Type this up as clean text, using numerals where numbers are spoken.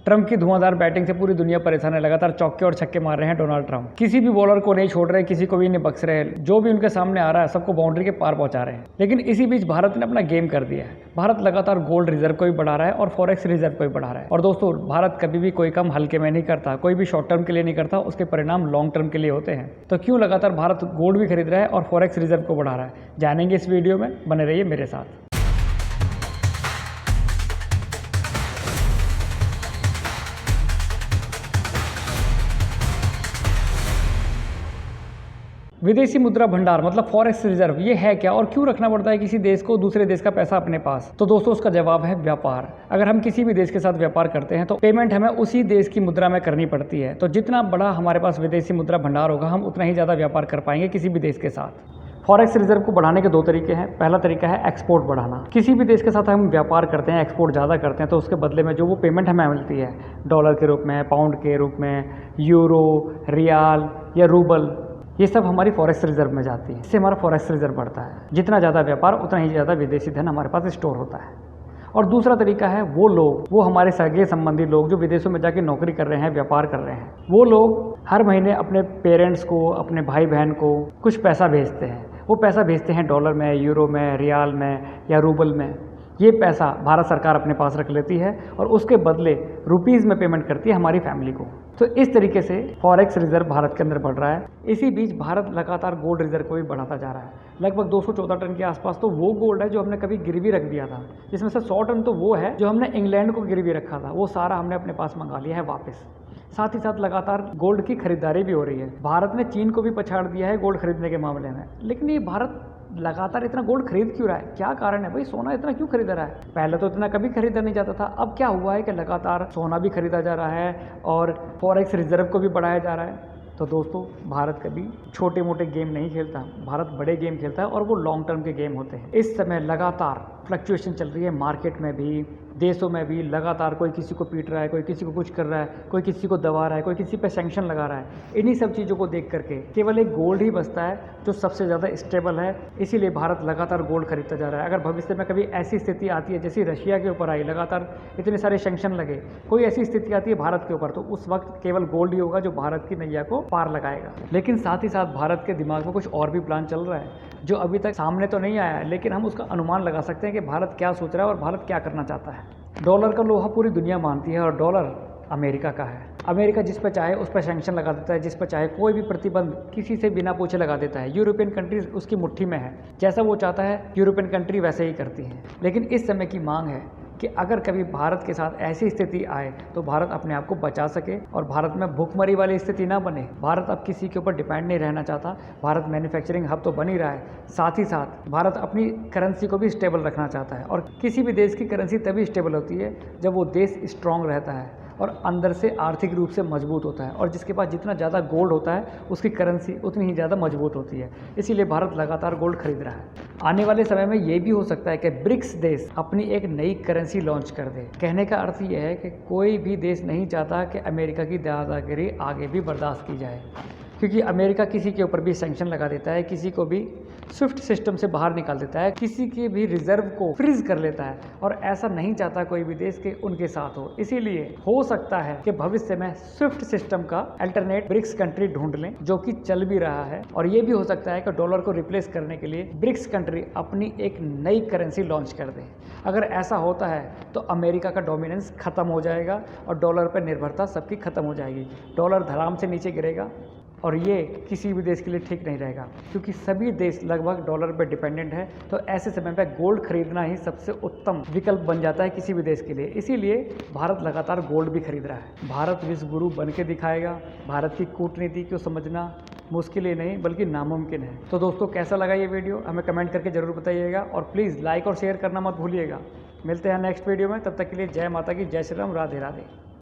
Trump की धुआंधार batting से पूरी दुनिया परेशान है। लगातार चौके और छक्के मार रहे हैं डोनाल्ड ट्रंप। किसी भी बॉलर को नहीं छोड़ रहे, किसी को भी नहीं बख्श रहे। जो भी उनके सामने आ रहा है सबको बाउंड्री के पार पहुंचा रहे हैं। लेकिन इसी बीच भारत ने अपना गेम कर दिया है। भारत लगातार गोल्ड रिजर्व को भी बढ़ा रहा है और फॉरेक्स रिजर्व को भी बढ़ा रहा है। और दोस्तों, भारत कभी भी कोई काम हल्के में नहीं करता, कोई भी शॉर्ट टर्म के लिए नहीं करता, उसके परिणाम लॉन्ग टर्म के लिए होते हैं। तो क्यों लगातार भारत गोल्ड भी खरीद रहा है और फॉरेक्स रिजर्व को बढ़ा रहा है, जानेंगे इस वीडियो में। बने रहिए मेरे साथ। विदेशी मुद्रा भंडार मतलब फॉरेक्स रिजर्व ये है क्या और क्यों रखना पड़ता है किसी देश को दूसरे देश का पैसा अपने पास? तो दोस्तों, उसका जवाब है व्यापार। अगर हम किसी भी देश के साथ व्यापार करते हैं तो पेमेंट हमें उसी देश की मुद्रा में करनी पड़ती है। तो जितना बड़ा हमारे पास विदेशी मुद्रा भंडार होगा, हम उतना ही ज़्यादा व्यापार कर पाएंगे किसी भी देश के साथ। फॉरेक्स रिजर्व को बढ़ाने के दो तरीके हैं। पहला तरीका है एक्सपोर्ट बढ़ाना। किसी भी देश के साथ हम व्यापार करते हैं, एक्सपोर्ट ज़्यादा करते हैं, तो उसके बदले में जो वो पेमेंट हमें मिलती है डॉलर के रूप में, पाउंड के रूप में, यूरो, रियाल या रूबल, ये सब हमारी फॉरेक्स रिजर्व में जाती है। इससे हमारा फॉरेक्स रिजर्व बढ़ता है। जितना ज़्यादा व्यापार उतना ही ज़्यादा विदेशी धन हमारे पास स्टोर होता है। और दूसरा तरीका है वो हमारे सगे संबंधी लोग जो विदेशों में जाके नौकरी कर रहे हैं, व्यापार कर रहे हैं, वो लोग हर महीने अपने पेरेंट्स को, अपने भाई बहन को कुछ पैसा भेजते हैं। वो पैसा भेजते हैं डॉलर में, यूरो में, रियाल में या रूबल में। ये पैसा भारत सरकार अपने पास रख लेती है और उसके बदले रुपीज़ में पेमेंट करती है हमारी फैमिली को। तो इस तरीके से फॉरेक्स रिजर्व भारत के अंदर बढ़ रहा है। इसी बीच भारत लगातार गोल्ड रिजर्व को भी बढ़ाता जा रहा है। लगभग 214 टन के आसपास तो वो गोल्ड है जो हमने कभी गिरवी रख दिया था, जिसमें से 100 टन तो वो है जो हमने इंग्लैंड को गिरवी रखा था। वो सारा हमने अपने पास मंगा लिया है वापस। साथ ही साथ लगातार गोल्ड की खरीदारी भी हो रही है। भारत ने चीन को भी पछाड़ दिया है गोल्ड खरीदने के मामले में। लेकिन ये भारत लगातार इतना गोल्ड खरीद क्यों रहा है? क्या कारण है भाई? सोना इतना क्यों खरीदा रहा है? पहले तो इतना कभी खरीदा नहीं जाता था। अब क्या हुआ है कि लगातार सोना भी खरीदा जा रहा है और फॉरेक्स रिजर्व को भी बढ़ाया जा रहा है। तो दोस्तों, भारत कभी छोटे मोटे गेम नहीं खेलता, भारत बड़े गेम खेलता है और वो लॉन्ग टर्म के गेम होते हैं। इस समय लगातार फ्लक्चुएशन चल रही है मार्केट में भी, देशों में भी। लगातार कोई किसी को पीट रहा है, कोई किसी को कुछ कर रहा है, कोई किसी को दबा रहा है, कोई किसी पे सैंक्शन लगा रहा है। इन्हीं सब चीज़ों को देख करके केवल एक गोल्ड ही बचता है जो सबसे ज़्यादा स्टेबल है। इसीलिए भारत लगातार गोल्ड खरीदता जा रहा है। अगर भविष्य में कभी ऐसी स्थिति आती है जैसी रशिया के ऊपर आई, लगातार इतने सारे सैंक्शन लगे, कोई ऐसी स्थिति आती है भारत के ऊपर, तो उस वक्त केवल गोल्ड ही होगा जो भारत की नैया को पार लगाएगा। लेकिन साथ ही साथ भारत के दिमाग में कुछ और भी प्लान चल रहा है जो अभी तक सामने तो नहीं आया है, लेकिन हम उसका अनुमान लगा सकते हैं कि भारत क्या सोच रहा है और भारत क्या करना चाहता है। डॉलर का लोहा पूरी दुनिया मानती है और डॉलर अमेरिका का है। अमेरिका जिस पर चाहे उस पर सैंक्शन लगा देता है, जिस पर चाहे कोई भी प्रतिबंध किसी से बिना पूछे लगा देता है। यूरोपियन कंट्रीज उसकी मुट्ठी में है। जैसा वो चाहता है यूरोपियन कंट्री वैसे ही करती है। लेकिन इस समय की मांग है कि अगर कभी भारत के साथ ऐसी स्थिति आए तो भारत अपने आप को बचा सके और भारत में भूखमरी वाली स्थिति ना बने। भारत अब किसी के ऊपर डिपेंड नहीं रहना चाहता। भारत मैन्युफैक्चरिंग हब तो बन ही रहा है, साथ ही साथ भारत अपनी करेंसी को भी स्टेबल रखना चाहता है। और किसी भी देश की करेंसी तभी स्टेबल होती है जब वो देश स्ट्रांग रहता है और अंदर से आर्थिक रूप से मजबूत होता है। और जिसके पास जितना ज़्यादा गोल्ड होता है उसकी करेंसी उतनी ही ज़्यादा मजबूत होती है। इसीलिए भारत लगातार गोल्ड खरीद रहा है। आने वाले समय में ये भी हो सकता है कि ब्रिक्स देश अपनी एक नई करेंसी लॉन्च कर दे। कहने का अर्थ ये है कि कोई भी देश नहीं चाहता कि अमेरिका की दादागिरी आगे भी बर्दाश्त की जाए, क्योंकि अमेरिका किसी के ऊपर भी सैंक्शन लगा देता है, किसी को भी स्विफ्ट सिस्टम से बाहर निकाल देता है, किसी के भी रिजर्व को फ्रीज कर लेता है। और ऐसा नहीं चाहता कोई भी देश के उनके साथ हो। इसीलिए हो सकता है कि भविष्य में स्विफ्ट सिस्टम का अल्टरनेट ब्रिक्स कंट्री ढूंढ लें, जो कि चल भी रहा है। और ये भी हो सकता है कि डॉलर को रिप्लेस करने के लिए ब्रिक्स कंट्री अपनी एक नई करेंसी लॉन्च कर दे। अगर ऐसा होता है तो अमेरिका का डोमिनेंस खत्म हो जाएगा और डॉलर पर निर्भरता सबकी खत्म हो जाएगी। डॉलर धड़ाम से नीचे गिरेगा और ये किसी भी देश के लिए ठीक नहीं रहेगा, क्योंकि सभी देश लगभग डॉलर पर डिपेंडेंट है। तो ऐसे समय में गोल्ड खरीदना ही सबसे उत्तम विकल्प बन जाता है किसी भी देश के लिए। इसीलिए भारत लगातार गोल्ड भी खरीद रहा है। भारत विश्व गुरु बन के दिखाएगा। भारत की कूटनीति को समझना मुश्किल ही नहीं बल्कि नामुमकिन है। तो दोस्तों, कैसा लगा ये वीडियो हमें कमेंट करके ज़रूर बताइएगा और प्लीज़ लाइक और शेयर करना मत भूलिएगा। मिलते हैं नेक्स्ट वीडियो में। तब तक के लिए जय माता की, जय श्री राम, राधे राधे।